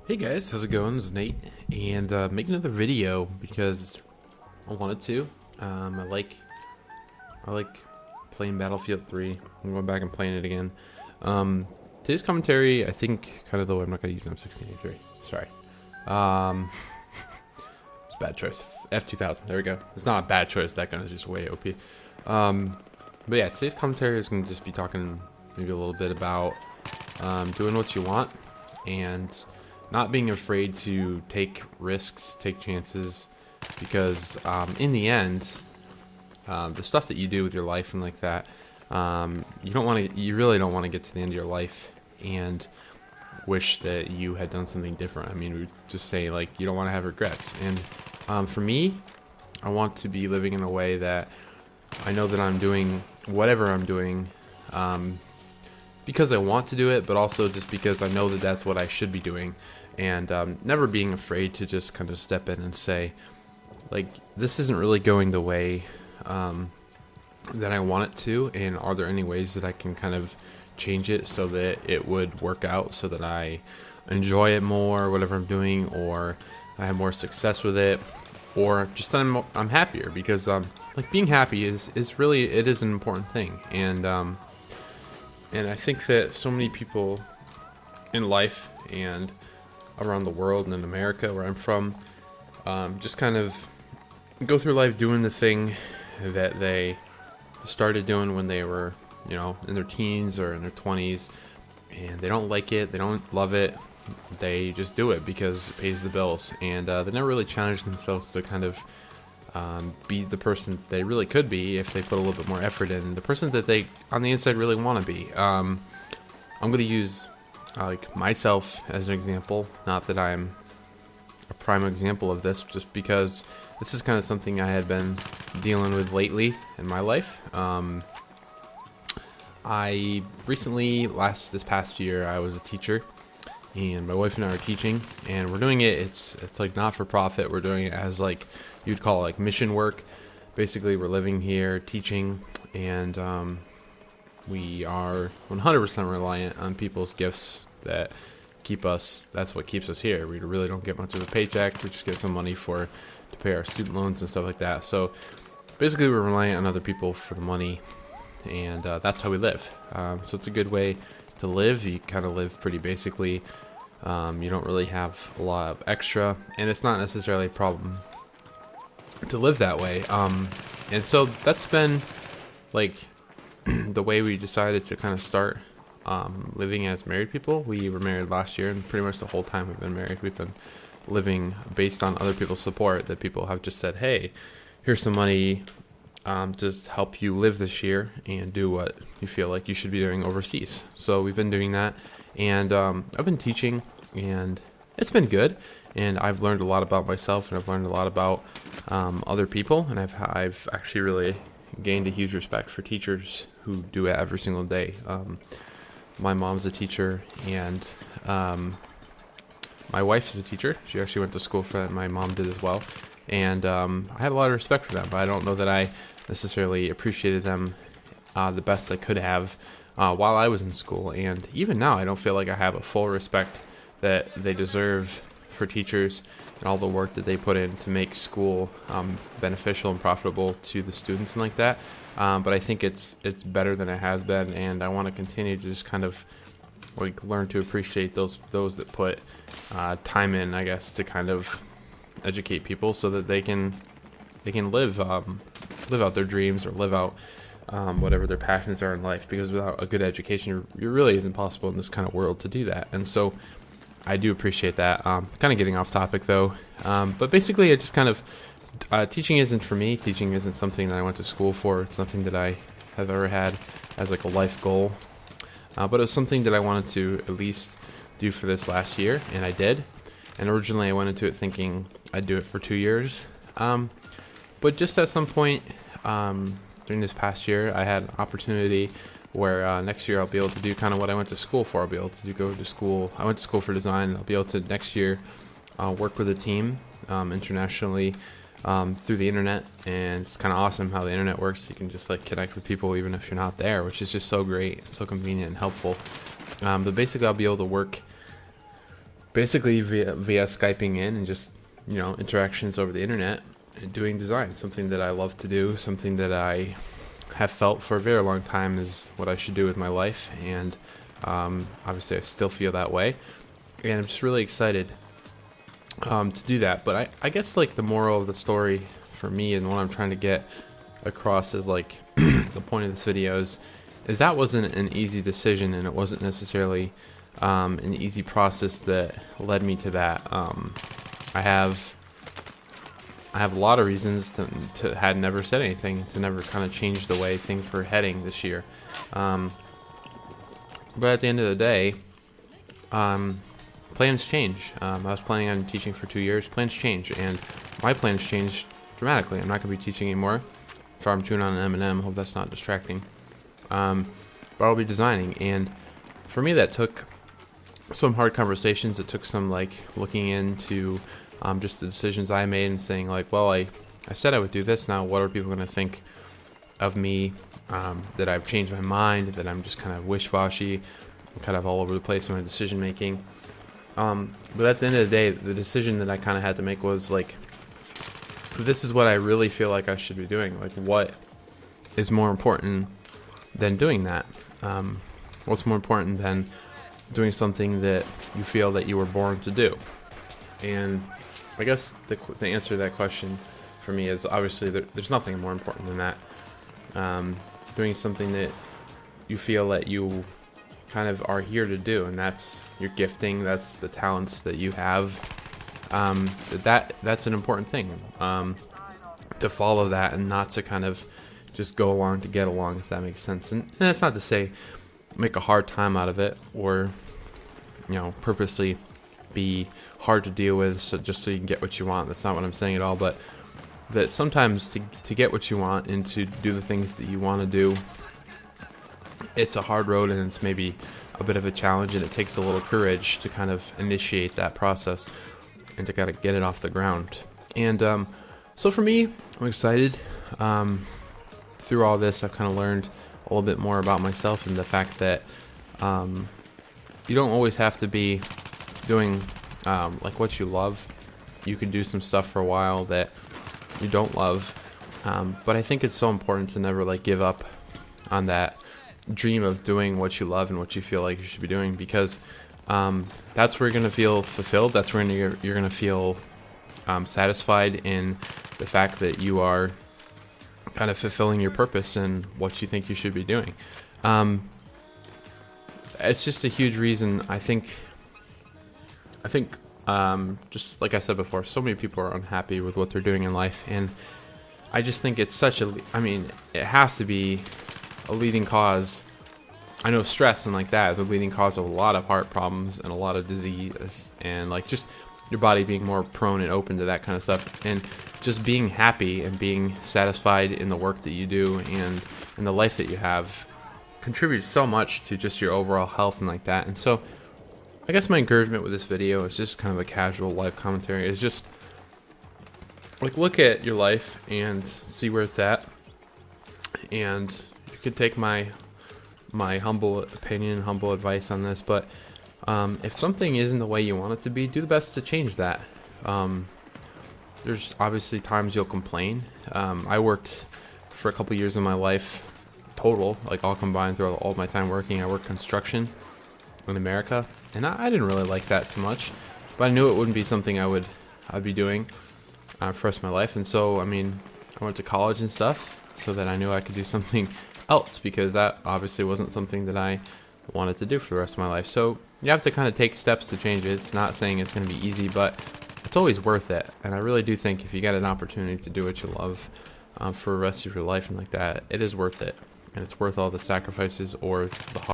Hey guys, how's it going? This is Nate, and making another video because I wanted to. I like playing Battlefield 3. I'm going back and playing it again. Today's commentary, I think, kind of though I'm not gonna use M16A3. Sorry. It's a bad choice. F2000. There we go. It's not a bad choice. That gun is just way OP. But yeah, today's commentary is gonna just be talking maybe a little bit about doing what you want and not being afraid to take risks, take chances, because in the end, the stuff that you do with your life and like that, you really don't want to get to the end of your life and wish that you had done something different. I mean, we just say like you don't want to have regrets. And for me, I want to be living in a way that I know that I'm doing whatever I'm doing because I want to do it, but also just because I know that that's what I should be doing. And never being afraid to just kind of step in and say, like, this isn't really going the way that I want it to, and are there any ways that I can kind of change it so that it would work out, so that I enjoy it more, whatever I'm doing, or I have more success with it, or just that I'm happier, because like being happy is really, it is an important thing. And I think that so many people in life and around the world and in America, where I'm from, just kind of go through life doing the thing that they started doing when they were, in their teens or in their 20s, and they don't like it, they don't love it, they just do it because it pays the bills, and they never really challenge themselves to kind of be the person they really could be if they put a little bit more effort in, the person that they on the inside really want to be. I'm going to use like myself as an example, not that I'm a prime example of this, just because this is kind of something I had been dealing with lately in my life. I recently, this past year, I was a teacher, and my wife and I are teaching, and we're doing it, it's like not for profit. We're doing it as like, you'd call it like mission work. Basically, we're living here, teaching, and we are 100% reliant on people's gifts that that's what keeps us here. We really don't get much of a paycheck. We just get some money to pay our student loans and stuff like that. So basically we're reliant on other people for the money, and that's how we live. So it's a good way to live. You kind of live pretty basically. You don't really have a lot of extra, and it's not necessarily a problem to live that way. And so that's been like the way we decided to kind of start living as married people. We were married last year, and pretty much the whole time we've been married, we've been living based on other people's support, that people have just said, hey, here's some money to help you live this year and do what you feel like you should be doing overseas. So we've been doing that, and I've been teaching, and it's been good, and I've learned a lot about myself, and I've learned a lot about other people, and I've actually really gained a huge respect for teachers who do it every single day. My mom's a teacher, and my wife is a teacher. She actually went to school for that. My mom did as well. And I have a lot of respect for them, but I don't know that I necessarily appreciated them the best I could have while I was in school. And even now, I don't feel like I have a full respect that they deserve for teachers and all the work that they put in to make school beneficial and profitable to the students and like that. But I think it's better than it has been, and I want to continue to just kind of like learn to appreciate those that put time in, I guess, to kind of educate people so that they can live out their dreams, or live out whatever their passions are in life. Because without a good education, it really isn't possible in this kind of world to do that. And so I do appreciate that. Kind of getting off topic though, but basically it just kind of teaching isn't for me. Teaching isn't something that I went to school for. It's nothing that I have ever had as like a life goal. But it was something that I wanted to at least do for this last year, and I did. And originally I went into it thinking I'd do it for 2 years. But just at some point during this past year, I had an opportunity where next year I'll be able to do kind of what I went to school for. I'll be able to go to school. I went to school for design, and I'll be able to next year work with a team internationally through the internet. And it's kind of awesome how the internet works. You can just like connect with people even if you're not there, which is just so great, so convenient and helpful. But basically I'll be able to work basically via Skyping in and just, you know, interactions over the internet and doing design, something that I love to do, something that I have felt for a very long time is what I should do with my life. And obviously I still feel that way, and I'm just really excited to do that. But I guess like the moral of the story for me and what I'm trying to get across is like the point of this video is that wasn't an easy decision, and it wasn't necessarily an easy process that led me to that. I have a lot of reasons to had never said anything, to never kind of change the way things were heading this year. But at the end of the day, plans change. I was planning on teaching for 2 years. Plans change, and my plans changed dramatically. I'm not going to be teaching anymore. Sorry, I'm chewing on an M&M. Hope that's not distracting. But I'll be designing, and for me that took some hard conversations. It took some like looking into just the decisions I made and saying like, well, I said I would do this. Now what are people going to think of me? That I've changed my mind, that I'm just kind of wish-washy, kind of all over the place in my decision making. But at the end of the day, the decision that I kind of had to make was like, this is what I really feel like I should be doing. Like, what is more important than doing that? What's more important than doing something that you feel that you were born to do? And I guess the answer to that question for me is obviously there's nothing more important than that. Doing something that you feel that you kind of are here to do, and that's your gifting, that's the talents that you have. That's an important thing, to follow that and not to kind of just go along to get along, if that makes sense. And that's not to say make a hard time out of it, or, you know, purposely be hard to deal with just so you can get what you want. That's not what I'm saying at all. But that sometimes to get what you want and to do the things that you want to do, it's a hard road, and it's maybe a bit of a challenge, and it takes a little courage to kind of initiate that process and to kind of get it off the ground. And so for me, I'm excited. Through all this, I've kind of learned a little bit more about myself, and the fact that you don't always have to be doing like what you love. You can do some stuff for a while that you don't love, but I think it's so important to never like give up on that dream of doing what you love and what you feel like you should be doing, because that's where you're going to feel fulfilled. That's where you're going to feel satisfied in the fact that you are kind of fulfilling your purpose and what you think you should be doing. It's just a huge reason. I think just like I said before, so many people are unhappy with what they're doing in life, and I just think it's it has to be a leading cause. I know stress and like that is a leading cause of a lot of heart problems and a lot of disease, and like just your body being more prone and open to that kind of stuff. And just being happy and being satisfied in the work that you do and in the life that you have contributes so much to just your overall health and like that. And so I guess my encouragement with this video is just kind of a casual life commentary. Is just like, look at your life and see where it's at, and you could take my humble opinion, humble advice on this, but if something isn't the way you want it to be, do the best to change that. There's obviously times you'll complain. I worked for a couple years of my life total, like all combined throughout all my time working. I worked construction in America, and I didn't really like that too much, but I knew it wouldn't be something I'd be doing for the rest of my life. And so, I mean, I went to college and stuff so that I knew I could do something else, because that obviously wasn't something that I wanted to do for the rest of my life. So you have to kind of take steps to change it. It's not saying it's going to be easy, but it's always worth it. And I really do think if you get an opportunity to do what you love for the rest of your life and like that, it is worth it. And it's worth all the sacrifices or the